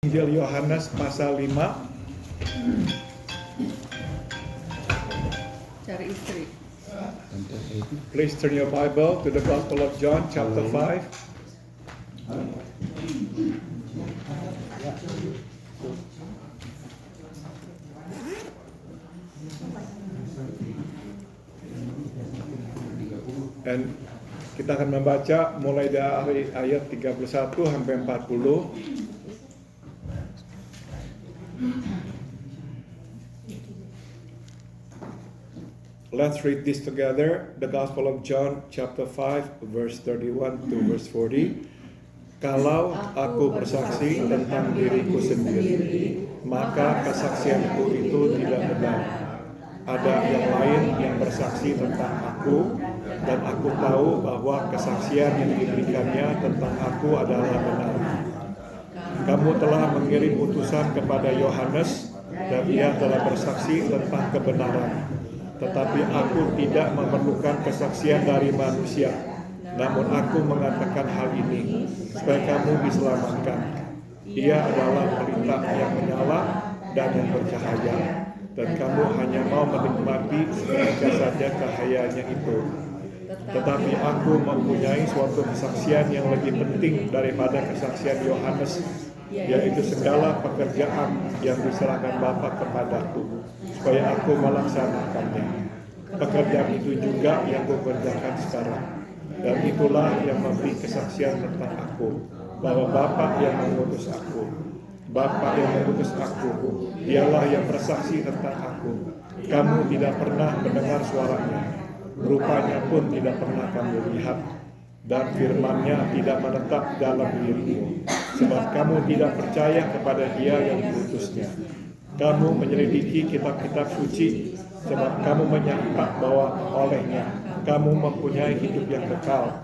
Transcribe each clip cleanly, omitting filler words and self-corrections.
Injil Yohanes pasal 5. Cari istri. Please turn your Bible to the Gospel of John chapter 5. Dan kita akan membaca mulai dari ayat 31 sampai 40. Let's read this together. The Gospel of John chapter 5 verse 31 to verse 40. Kalau aku bersaksi tentang diriku sendiri, maka kesaksianku itu tidak benar. Ada yang lain yang bersaksi tentang aku, dan aku tahu bahwa kesaksian yang diberikannya tentang aku adalah benar. Kamu telah mengirim utusan kepada Yohanes, dan ia telah bersaksi tentang kebenaran. Tetapi aku tidak memerlukan kesaksian dari manusia. Namun aku mengatakan hal ini supaya kamu diselamatkan. Ia adalah pelita yang menyala dan yang bercahaya, dan kamu hanya mau menikmati seketika saja cahayaannya itu. Tetapi aku mempunyai suatu kesaksian yang lebih penting daripada kesaksian Yohanes, yaitu segala pekerjaan yang diserahkan Bapa kepadaku, supaya aku melaksanakannya. Pekerjaan itu juga yang kukerjakan sekarang, dan itulah yang memberi kesaksian tentang aku, bahwa Bapa yang mengutus aku. Bapa yang mengutus aku, dialah yang bersaksi tentang aku. Kamu tidak pernah mendengar suaranya, rupanya pun tidak pernah kamu lihat, dan firman-Nya tidak menetap dalam dirimu, sebab kamu tidak percaya kepada Dia yang diutusnya. Kamu menyelidiki kitab-kitab suci, sebab kamu menyangka bahwa olehnya kamu mempunyai hidup yang kekal.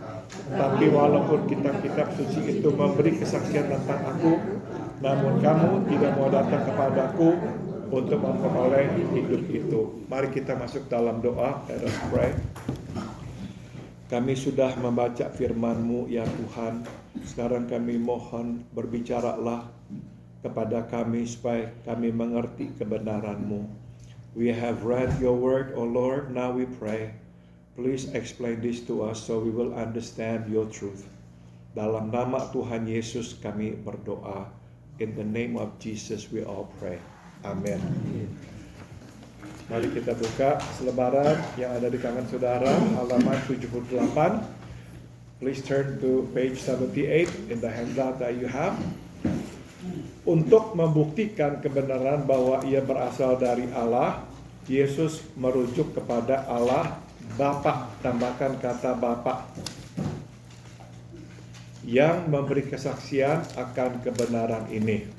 Tapi walaupun kitab-kitab suci itu memberi kesaksian tentang aku, namun kamu tidak mau datang kepadaku untuk memperoleh hidup itu. Mari kita masuk dalam doa. Let us pray. Kami sudah membaca firman-Mu ya Tuhan. Sekarang kami mohon berbicaralah kepada kami supaya kami mengerti kebenaran-Mu. We have read your word, O Lord. Now we pray. Please explain this to us so we will understand your truth. Dalam nama Tuhan Yesus kami berdoa. In the name of Jesus we all pray. Amen. Mari kita buka selebaran yang ada di tangan saudara, halaman 78. Please turn to page 78 in the handout that you have. Untuk membuktikan kebenaran bahwa ia berasal dari Allah, Yesus merujuk kepada Allah Bapa, tambahkan kata Bapa, yang memberi kesaksian akan kebenaran ini.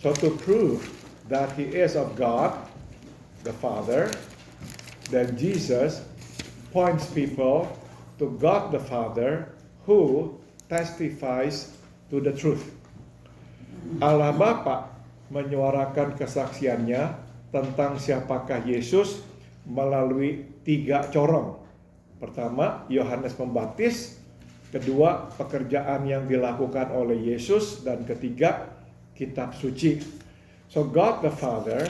So to prove that he is of God, the Father, then Jesus points people to God the Father who testifies to the truth. Allah Bapa menyuarakan kesaksiannya tentang siapakah Yesus melalui 3 corong. Pertama, Yohanes Pembaptis. Kedua, pekerjaan yang dilakukan oleh Yesus. Dan ketiga, kitab suci. So God the Father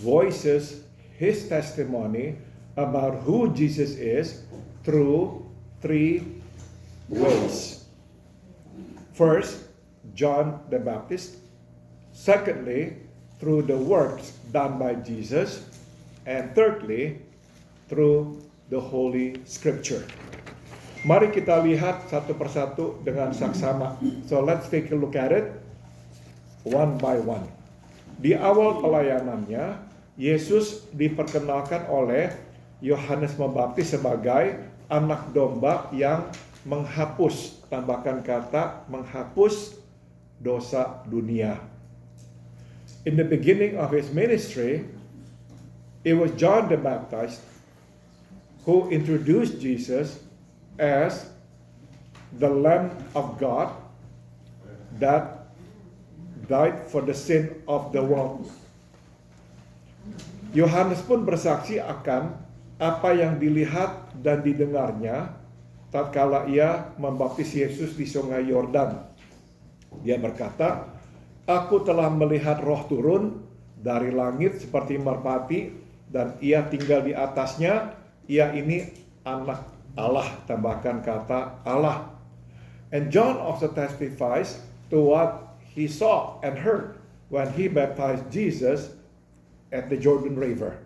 voices his testimony about who Jesus is through 3 ways. First, John the Baptist. Secondly, through the works done by Jesus. And thirdly, through the Holy Scripture. Mari kita lihat satu persatu dengan saksama. So let's take a look at it one by one. Di awal pelayanannya, Yesus diperkenalkan oleh Yohanes Pembaptis sebagai anak domba yang menghapus, tambahkan kata menghapus dosa dunia. In the beginning of his ministry, it was John the Baptist who introduced Jesus as the Lamb of God that died for the sin of the world. Yohanes pun bersaksi akan apa yang dilihat dan didengarnya tatkala ia membaptis Yesus di Sungai Yordan. Dia berkata, Aku telah melihat roh turun dari langit seperti merpati, dan ia tinggal di atasnya. Ia ini anak Allah, tambahkan kata Allah. And John also testifies to what he saw and heard when he baptized Jesus at the Jordan River.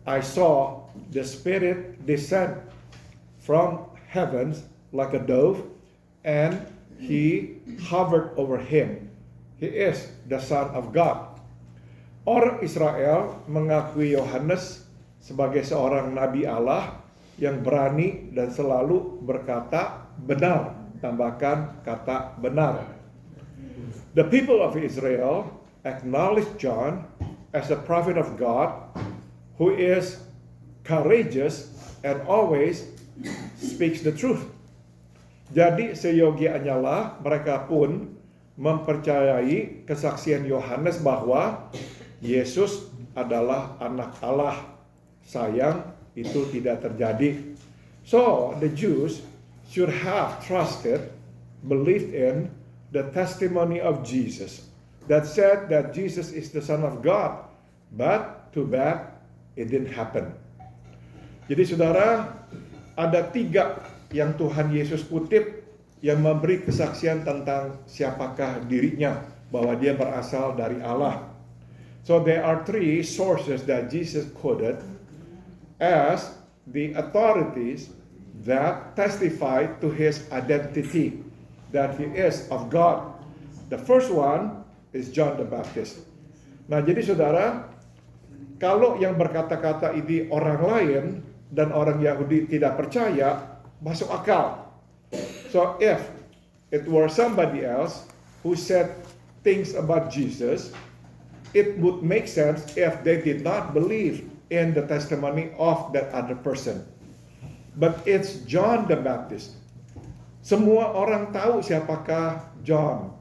I saw the Spirit descend from heavens like a dove, and he hovered over him. He is the Son of God. Orang Israel mengakui Yohanes sebagai seorang nabi Allah yang berani dan selalu berkata benar, tambahkan kata benar. The people of Israel acknowledge John as a prophet of God who is courageous and always speaks the truth. Jadi seyogianya lah mereka pun mempercayai kesaksian Yohanes bahwa Yesus adalah anak Allah. Sayang, itu tidak terjadi. So, the Jews should have trusted, believed in the testimony of Jesus that said that Jesus is the Son of God. But, too bad, it didn't happen. Jadi saudara, ada 3 yang Tuhan Yesus kutip yang memberi kesaksian tentang siapakah dirinya, bahwa dia berasal dari Allah. So there are 3 sources that Jesus quoted as the authorities that testify to his identity, that he is of God. The first one is John the Baptist. Nah, jadi saudara, kalau yang berkata-kata ini orang lain dan orang Yahudi tidak percaya, masuk akal. So if it were somebody else who said things about Jesus, it would make sense if they did not believe in the testimony of that other person. But it's John the Baptist. Semua orang tahu siapakah John.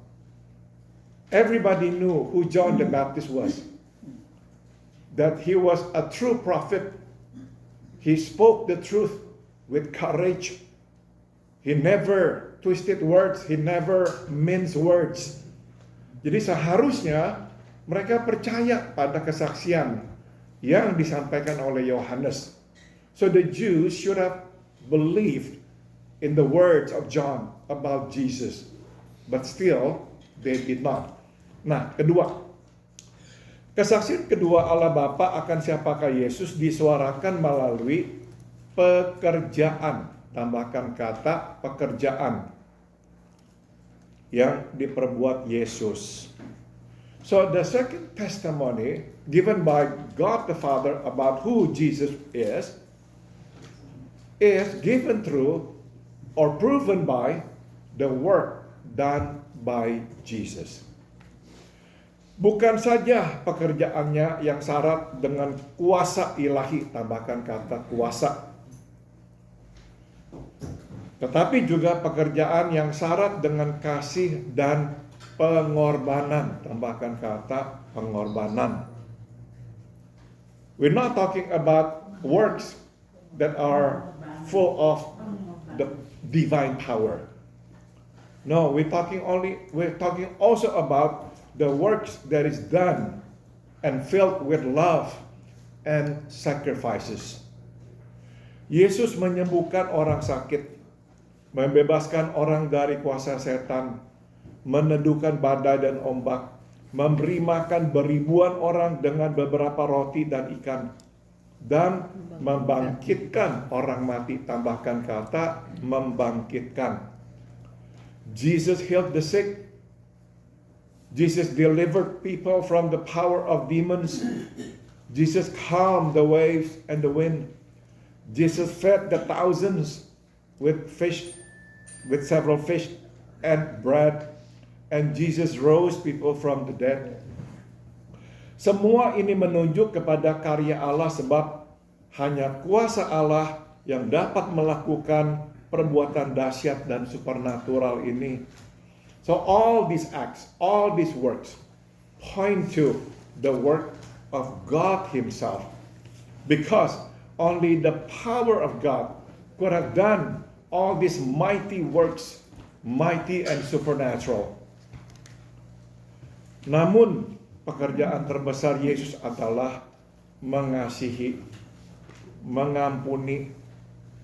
Everybody knew who John the Baptist was. That he was a true prophet. He spoke the truth with courage. He never twisted words. He never minced words. Jadi seharusnya mereka percaya pada kesaksian yang disampaikan oleh Yohanes. So the Jews should have believed in the words of John about Jesus. But still, they did not. Nah, kedua. Kesaksian kedua Allah Bapa akan siapakah Yesus disuarakan melalui pekerjaan. Tambahkan kata pekerjaan yang diperbuat Yesus. So the second testimony given by God the Father about who Jesus is given through or proven by the work done by Jesus. Bukan saja pekerjaannya yang syarat dengan kuasa ilahi, tambahkan kata kuasa, tetapi juga pekerjaan yang syarat dengan kasih dan pengorbanan, tambahkan kata pengorbanan. We're not talking about works that are full of the divine power. No, we're talking also about the works that is done and filled with love and sacrifices. Yesus menyembuhkan orang sakit, membebaskan orang dari kuasa setan, meneduhkan badai dan ombak, memberi makan beribuan orang dengan beberapa roti dan ikan, dan membangkitkan orang mati, tambahkan kata membangkitkan. Jesus healed the sick. Jesus delivered people from the power of demons. Jesus calmed the waves and the wind. Jesus fed the thousands with several fish and bread. And Jesus rose people from the dead. Semua ini menunjuk kepada karya Allah, sebab hanya kuasa Allah yang dapat melakukan perbuatan dahsyat dan supernatural ini. So all these acts, all these works point to the work of God Himself. Because only the power of God could have done all these mighty works, mighty and supernatural. Namun pekerjaan terbesar Yesus adalah mengasihi, mengampuni,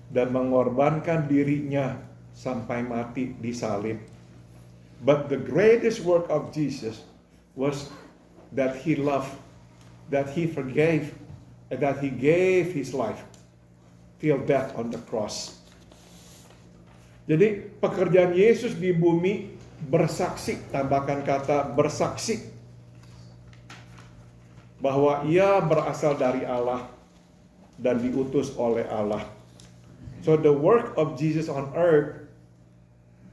dan mengorbankan dirinya sampai mati di salib. But the greatest work of Jesus was that he loved, that he forgave, and that he gave his life till death on the cross. Jadi pekerjaan Yesus di bumi bersaksi, tambahkan kata bersaksi, bahwa ia berasal dari Allah dan diutus oleh Allah. So the work of Jesus on earth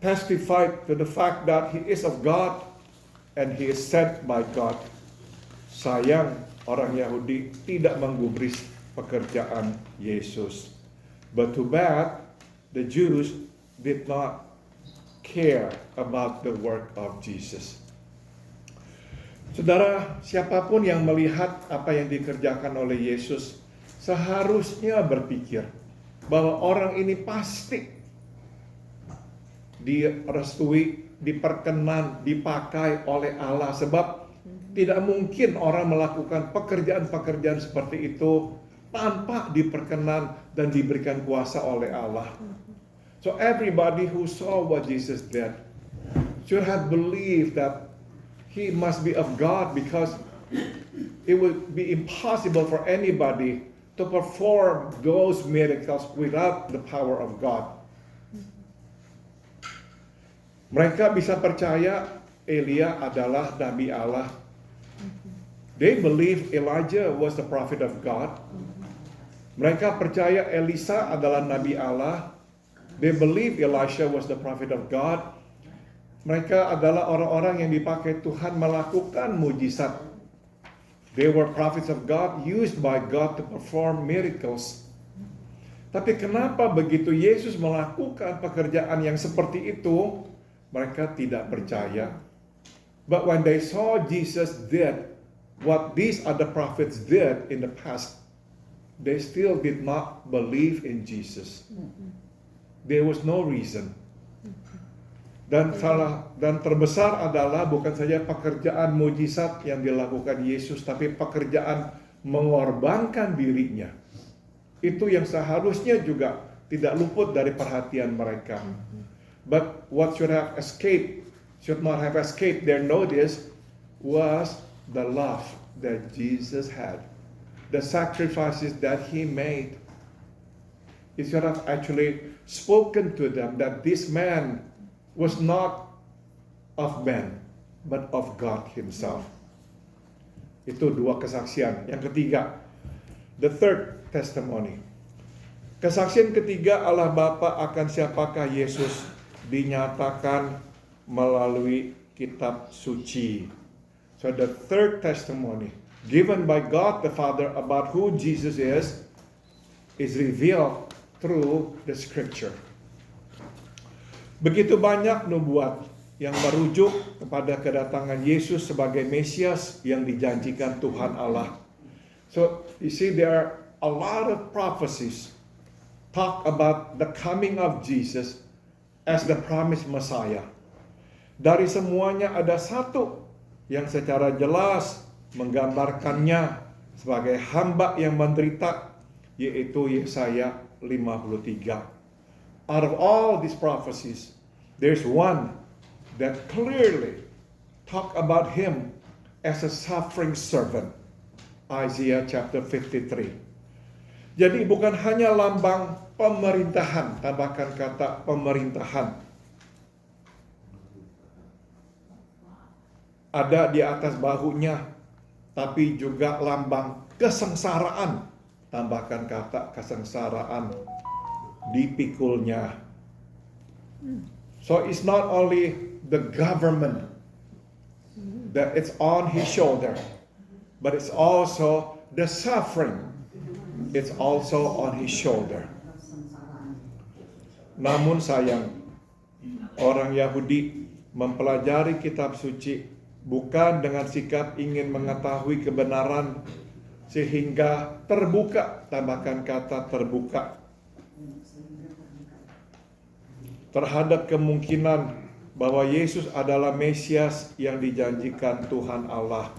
testified to the fact that he is of God and he is sent by God. Sayang orang Yahudi tidak menggubris pekerjaan Yesus. But too bad the Jews did not care about the work of Jesus. Saudara, siapapun yang melihat apa yang dikerjakan oleh Yesus seharusnya berpikir bahwa orang ini pasti direstui, diperkenan, dipakai oleh Allah, sebab tidak mungkin orang melakukan pekerjaan-pekerjaan seperti itu tanpa diperkenan dan diberikan kuasa oleh Allah. So everybody who saw what Jesus did should have believed that he must be of God, because it would be impossible for anybody to perform those miracles without the power of God. Mereka bisa percaya Elia adalah Nabi Allah. They believe Elijah was the prophet of God. Mereka percaya Elisa adalah Nabi Allah. They believe Elisha was the prophet of God. Mereka adalah orang-orang yang dipakai Tuhan melakukan mujizat. They were prophets of God, used by God to perform miracles. Tapi kenapa begitu Yesus melakukan pekerjaan yang seperti itu, mereka tidak percaya? But when they saw Jesus did what these other prophets did in the past, they still did not believe in Jesus. There was no reason. Dan terbesar adalah bukan saja pekerjaan mujizat yang dilakukan Yesus, tapi pekerjaan mengorbankan dirinya. Itu yang seharusnya juga tidak luput dari perhatian mereka. But what should not have escaped their notice was the love that Jesus had, the sacrifices that he made. It should have actually spoken to them that this man was not of man, but of God himself. Itu dua kesaksian. Yang ketiga, the third testimony. Kesaksian ketiga Allah Bapa akan siapakah Yesus dinyatakan melalui kitab suci. So the third testimony given by God the Father about who Jesus is revealed through the scripture. Begitu banyak nubuat yang merujuk kepada kedatangan Yesus sebagai Mesias yang dijanjikan Tuhan Allah. So you see, there are a lot of prophecies talk about the coming of Jesus as the promised Messiah. Dari semuanya ada satu yang secara jelas menggambarkannya sebagai hamba yang menderita, yaitu Yesaya 53. Out of all these prophecies, there's one that clearly talk about him as a suffering servant. Isaiah chapter 53. Jadi bukan hanya lambang pemerintahan, tambahkan kata pemerintahan. Ada di atas bahunya, tapi juga lambang kesengsaraan, tambahkan kata kesengsaraan. Dipikulnya. So it's not only the government that it's on his shoulder, but it's also the suffering. It's also on his shoulder. Namun sayang, orang Yahudi mempelajari kitab suci bukan dengan sikap ingin mengetahui kebenaran, sehingga terbuka, tambahkan kata terbuka, terhadap kemungkinan bahwa Yesus adalah Mesias yang dijanjikan Tuhan Allah.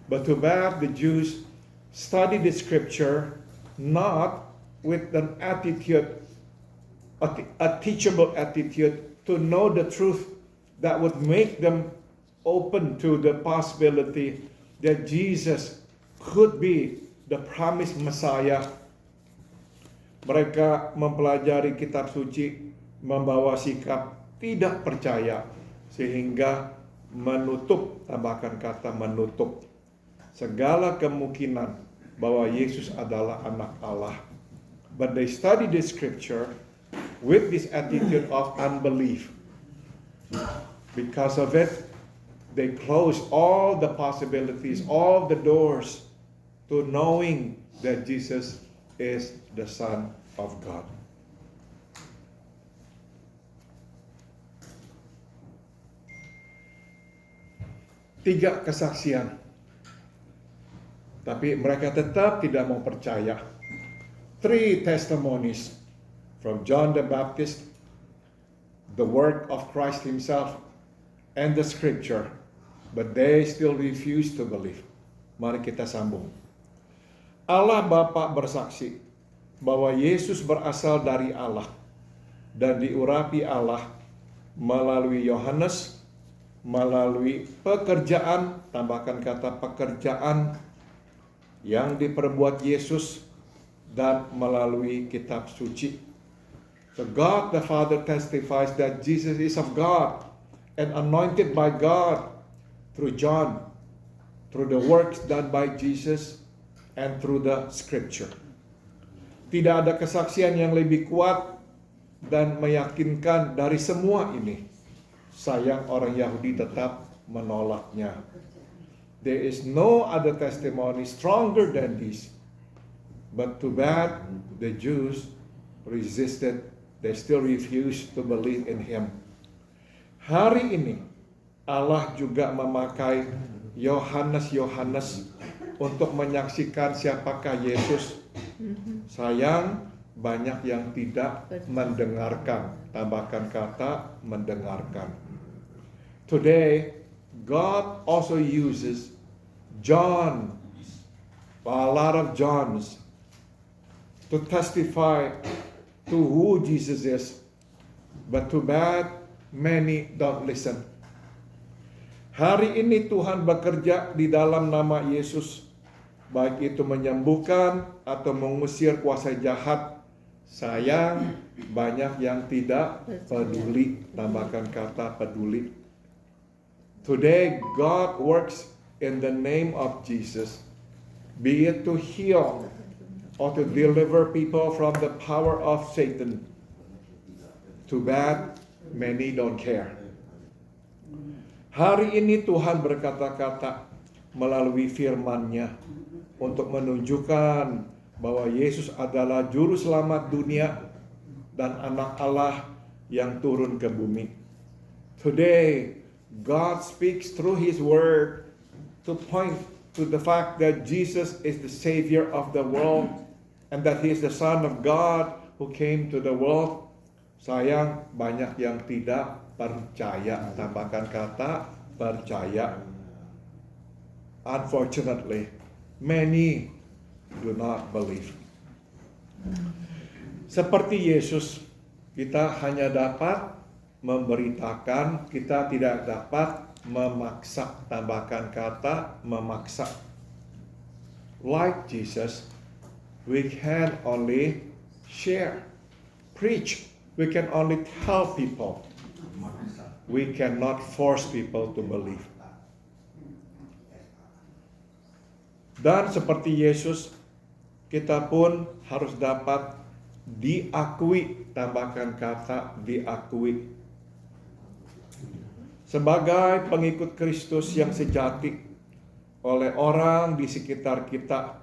But too bad the Jews study the scripture not with an attitude, a teachable attitude to know the truth that would make them open to the possibility that Jesus could be the promised Messiah. Mereka mempelajari kitab suci membawa sikap tidak percaya sehingga menutup, tambahkan kata menutup, segala kemungkinan bahwa Yesus adalah anak Allah. But they study the scripture with this attitude of unbelief. Because of it, they close all the possibilities, all the doors to knowing that Jesus is the Son of God. Tiga kesaksian, tapi mereka tetap tidak mau percaya. 3 testimonies from John the Baptist, the work of Christ himself, and the scripture, but they still refuse to believe. Mari kita sambung. Allah Bapa bersaksi bahwa Yesus berasal dari Allah dan diurapi Allah melalui Yohanes, melalui pekerjaan, tambahkan kata pekerjaan yang diperbuat Yesus, dan melalui kitab suci. So God the Father testifies that Jesus is of God and anointed by God through John, through the works done by Jesus, and through the scripture. Tidak ada kesaksian yang lebih kuat dan meyakinkan dari semua ini. Sayang orang Yahudi tetap menolaknya. There is no other testimony stronger than this. But too bad the Jews resisted. They still refused to believe in him. Hari ini Allah juga memakai Yohanes untuk menyaksikan siapakah Yesus. Sayang banyak yang tidak mendengarkan. Tambahkan kata mendengarkan. Today, God also uses John, a lot of Johns, to testify to who Jesus is. But too bad, many don't listen. Hari ini Tuhan bekerja di dalam nama Yesus, baik itu menyembuhkan atau mengusir kuasa jahat. Sayang, banyak yang tidak peduli. Tambahkan kata peduli. Today, God works in the name of Jesus, be it to heal or to deliver people from the power of Satan. Too bad, many don't care. Hari ini Tuhan berkata-kata melalui firman-Nya untuk menunjukkan bahwa Yesus adalah juru selamat dunia dan anak Allah yang turun ke bumi. Today, God speaks through His Word to point to the fact that Jesus is the Savior of the world and that He is the Son of God who came to the world. Sayang, banyak yang tidak percaya. Tambahkan kata percaya. Unfortunately, many do not believe. Seperti Yesus, kita hanya dapat memberitakan, kita tidak dapat memaksa. Tambahkan kata memaksa. Like Jesus, we can only share, preach. We can only tell people. We cannot force people to believe. Dan seperti Yesus, kita pun harus dapat diakui. Tambahkan kata diakui. Sebagai pengikut Kristus yang sejati oleh orang di sekitar kita,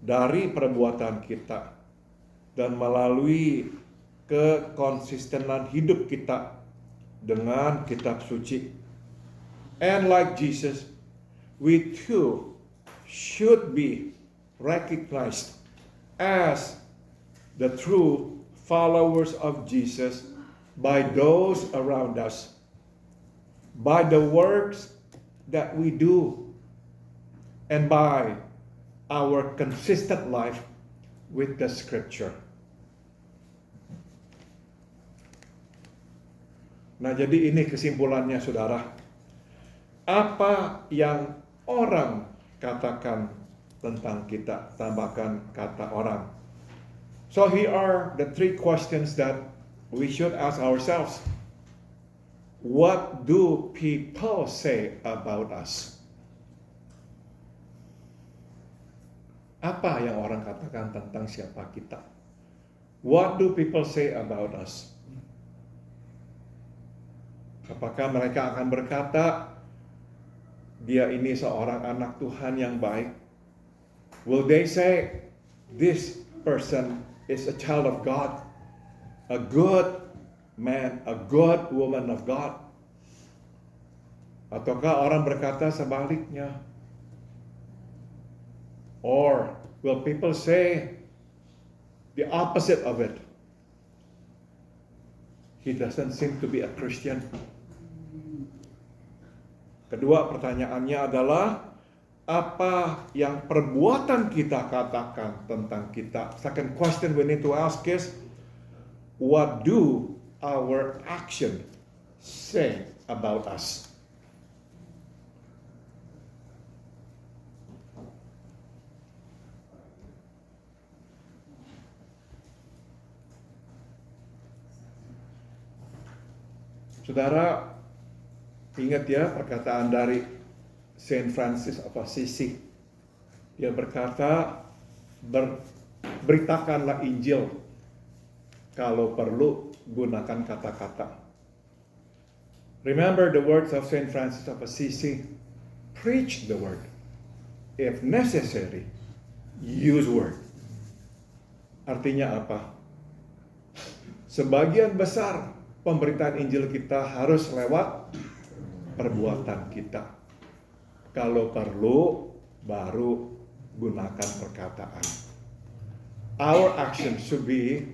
dari perbuatan kita, dan melalui kekonsistenan hidup kita dengan kitab suci. And like Jesus, we too should be recognized as the true followers of Jesus by those around us, by the works that we do, and by our consistent life with the Scripture. Nah, jadi ini kesimpulannya, saudara. Apa yang orang katakan tentang kita, tambahkan kata orang. So here are the 3 questions that we should ask ourselves. What do people say about us? Apa yang orang katakan tentang siapa kita? What do people say about us? Apakah mereka akan berkata, dia ini seorang anak Tuhan yang baik? Will they say, this person is a child of God, a good man, a good woman of God? Ataukah orang berkata sebaliknya? Or will people say the opposite of it? He doesn't seem to be a Christian. Kedua pertanyaannya adalah, apa yang perbuatan kita katakan tentang kita? Second question we need to ask is, what do our action say about us? Saudara, ingat ya perkataan dari Saint Francis of Assisi. Dia berkata, beritakanlah Injil, kalau perlu gunakan kata-kata. Remember the words of Saint Francis of Assisi, preach the word. If necessary, use word. Artinya apa? Sebagian besar pemberitaan Injil kita harus lewat perbuatan kita. Kalau perlu, baru gunakan perkataan. Our action should be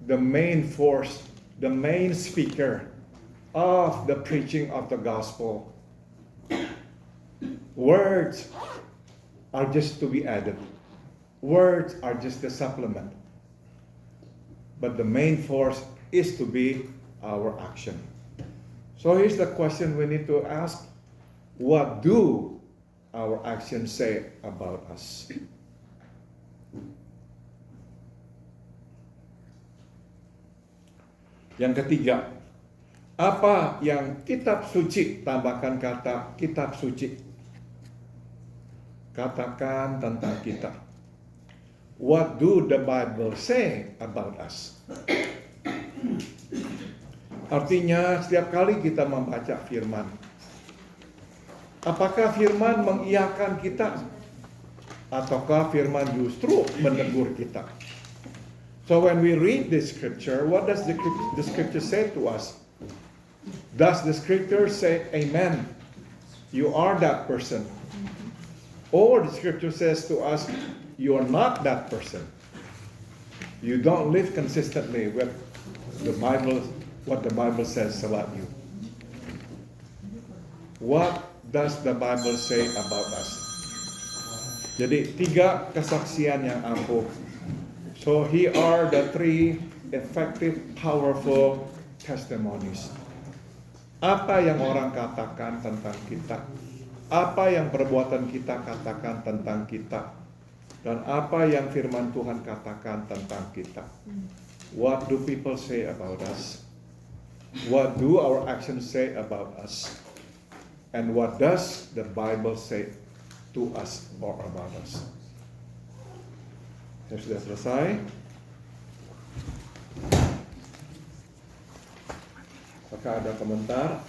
the main force, the main speaker of the preaching of the gospel. Words are just to be added. Words are just a supplement. But the main force is to be our action. So here's the question we need to ask. What do our actions say about us? Yang ketiga, apa yang kitab suci, tambahkan kata kitab suci, katakan tentang kita? What do the Bible say about us? Artinya setiap kali kita membaca firman, apakah firman mengiyakan kita? Ataukah firman justru menegur kita? So when we read the scripture, what does the scripture say to us? Does the scripture say, amen, you are that person? Or the scripture says to us, you are not that person. You don't live consistently with the Bible, what the Bible says about you. What does the Bible say about us? Jadi 3 kesaksian yang ampuh. So here are the 3 effective, powerful testimonies. Apa yang orang katakan tentang kita? Apa yang perbuatan kita katakan tentang kita? Dan apa yang firman Tuhan katakan tentang kita? What do people say about us? What do our actions say about us? And what does the Bible say to us or about us? Saya sudah selesai. Apakah ada komentar?